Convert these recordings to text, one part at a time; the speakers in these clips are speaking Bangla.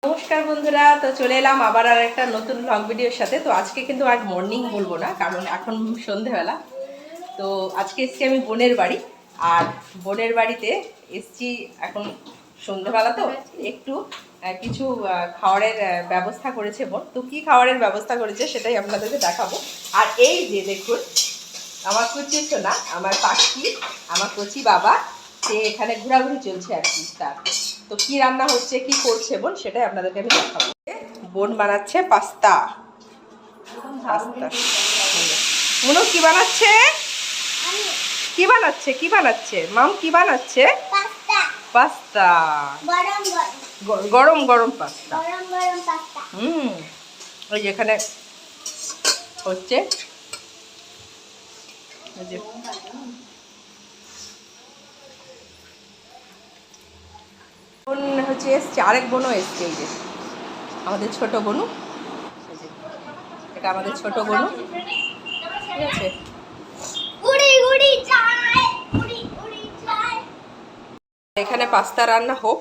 নমস্কার বন্ধুরা, তো চলে এলাম আবার আর একটা নতুন ব্লগ ভিডিওর সাথে। তো আজকে কিন্তু আর মর্নিং বলবো না, কারণ এখন সন্ধেবেলা। তো আজকে এসছি আমি বোনের বাড়ি, আর বোনের বাড়িতে এসছি এখন সন্ধেবেলা। তো একটু কিছু খাবারের ব্যবস্থা করেছে বোন। তো কী খাবারের ব্যবস্থা করেছে সেটাই আপনাদেরকে দেখাবো। আর এই যে দেখুন, আমার কচি সোনা, আমার পাখি, আমার কচি বাবা, সে এখানে ঘোরাঘুরি চলছে আর কি। তার তো কি রান্না হচ্ছে, কি করছে বোন, সেটাই আপনাদেরকে আমি দেখাবো। বোন বানাচ্ছে পাস্তা। মনু কি বানাচ্ছে? কি বানাচ্ছে? কি বানাচ্ছে মাম? কি বানাচ্ছে? পাস্তা। গরম গরম পাস্তা। ওই যেখানে হচ্ছে বোন হচ্ছে এসছে, আরেক বোনও এসছে। এই যে আমাদের ছোট বোনু, এটা আমাদের ছোট বোনু, ঠিক আছে। এখানে পাস্তা রান্না হোক,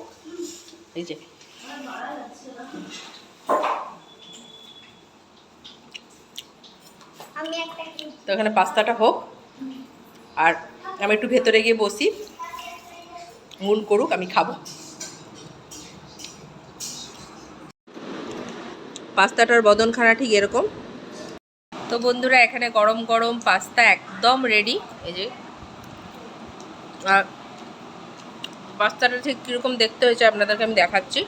এই যে তো এখানে পাস্তাটা হোক, আর আমি একটু ভেতরে গিয়ে বসি, মন করুক, আমি খাবো। পাস্তাটার বদনখানা ঠিক এরকম। তো বন্ধুরা, এখানে গরম গরম পাস্তা একদম রেডি। এই যে, আর পাস্তাটা ঠিক কীরকম দেখতে হয়েছে আপনাদেরকে আমি দেখাচ্ছি।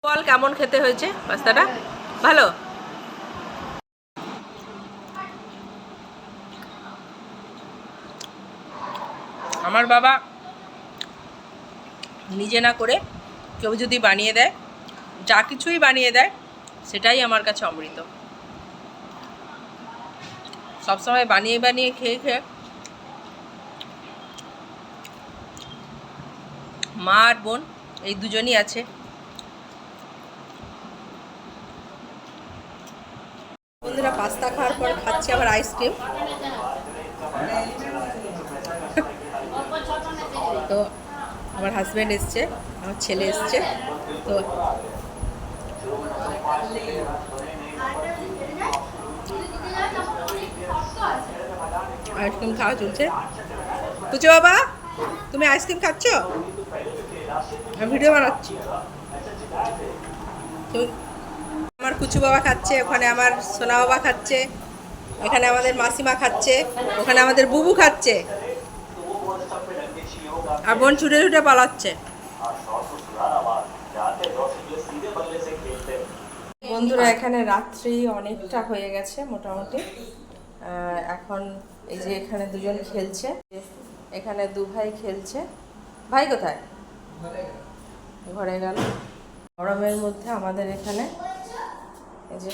বল কেমন খেতে হয়েছে পাস্তাটা? ভালো? আমার বাবা নিজে না করে কেউ যদি বানিয়ে দেয়, যা কিছুই বানিয়ে দেয়, সেটাই আমার কাছে অমৃত। সবসময় বানিয়ে বানিয়ে খেয়ে খেয়ে মা আর বোন এই দুজনই আছে। বন্ধুরা, পাস্তা খাওয়ার পর খাচ্ছি আবার আইসক্রিম। তো আমার হাজব্যান্ড এসছে, আমার ছেলে এসছে, তো আইসক্রিম খাওয়া চলছে। কুচু বাবা, তুমি আইসক্রিম খাচ্ছ? আমি ভিডিও বানাচ্ছি। আমার কুচু বাবা খাচ্ছে, ওখানে আমার সোনা বাবা খাচ্ছে, এখানে আমাদের মাসিমা খাচ্ছে, ওখানে আমাদের বুবু খাচ্ছে, আর বোন ছুটে ছুটে পালাচ্ছে। বন্ধুরা, এখানে রাত্রি অনেকটা হয়ে গেছে মোটামুটি। এখন এই যে এখানে দুজন খেলছে, এখানে দু ভাই খেলছে। ভাই কোথায়? ঘরে গেল। গরমের মধ্যে আমাদের এখানে এই যে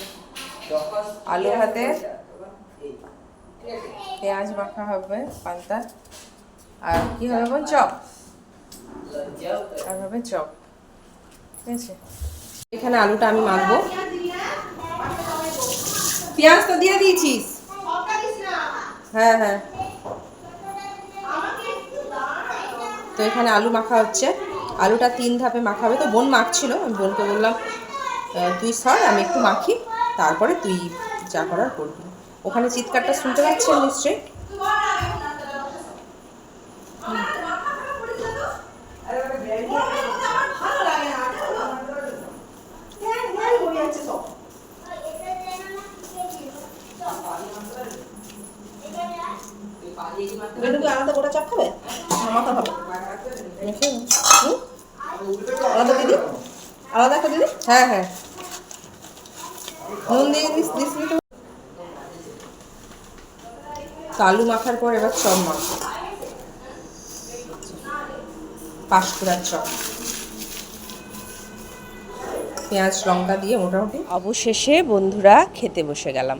আলু ভাতে পেঁয়াজ মাখা হবে, পান্তা, আর কি হবে বোন? চপ। আর হবে চপ, ঠিক আছে। এখানে আলুটা আমি মাখবো। পেঁয়াজ তো দিয়ে দিয়েছিস? হ্যাঁ হ্যাঁ। তো এখানে আলু মাখা হচ্ছে। আলুটা 3 ধাপে মাখা হবে। তো বোন মাখছিল, আমি বোনকে বললাম তুই সর, আমি একটু মাখি, তারপরে তুই যা করার করবি। ওখানে চিৎকারটা শুনতে পাচ্ছেন নিশ্চয়ই। আলাদা গোটা চাপ খাবে, মাথা খাবে আলাদা দিদি, আলাদা একটা দিদি। হ্যাঁ হ্যাঁ, নুন দিয়ে দিস দিস। আলু মাখার পর এবার চপ মাখবো, পাঁশকুড়ার চপ, পেঁয়াজ লঙ্কা দিয়ে মোটামুটি। অবশেষে বন্ধুরা খেতে বসে গেলাম।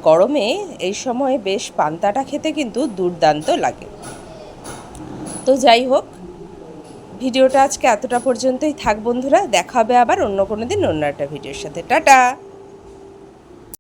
গরমে এই সময় বেশ পান্তাটা খেতে কিন্তু দুর্দান্ত লাগে। তো যাই হোক, ভিডিওটা আজকে এতটা পর্যন্তই থাক বন্ধুরা। দেখা হবে আবার অন্য কোনো দিন অন্য একটা ভিডিওর সাথে। টাটা।